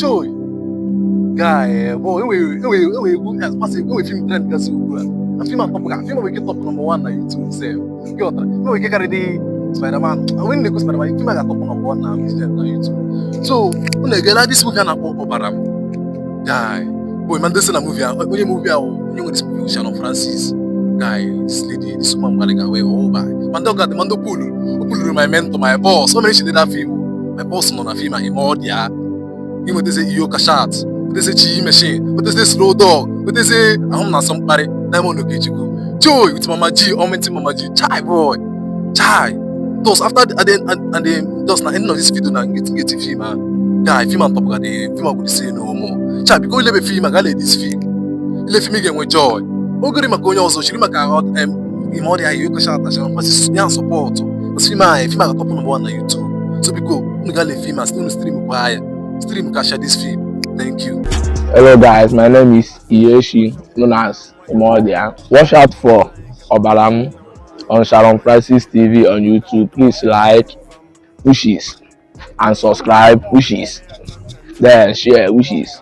Joy. Guy, boy, we as massive, we film trend gas ugu. A film on top, a film we get top #1 na YouTube say. Yo, we get already Spider-Man. When they go Spider-Man, film got top #1 na YouTube. So, when they get this movie na Obaram. Guy, boy, man, this is a movie. Only movie you this movie Shannon Francis. Guy, this lady, this woman gonna away over. Man, don't got the man do pull my mentor, my boss. How many she did that film? My boss on a film, he more there. You know, they say Yoka shot, they say Chi machine, but they say slow dog, but they say I'm not somebody. Diamond no Kichiku. Joy with Mama G, augmenting Mama G. Chai boy, chai. Those after and then those na end of this video na get film. Guy, film on top of the film I could say no more. Chai, because you let film, I got this film. You let film again with joy. Ogori makonyo also, she make out more there Yoka shot, and support. But film I top #1 na YouTube. So because you got the film, I still stream quiet. Stream can share this film. Thank you. Hello guys, my name is Iyeshi, known as Imodia. Watch out for Obaram on Sharon Francis TV on YouTube. Please like, wishes, and subscribe, wishes. Then share, wishes.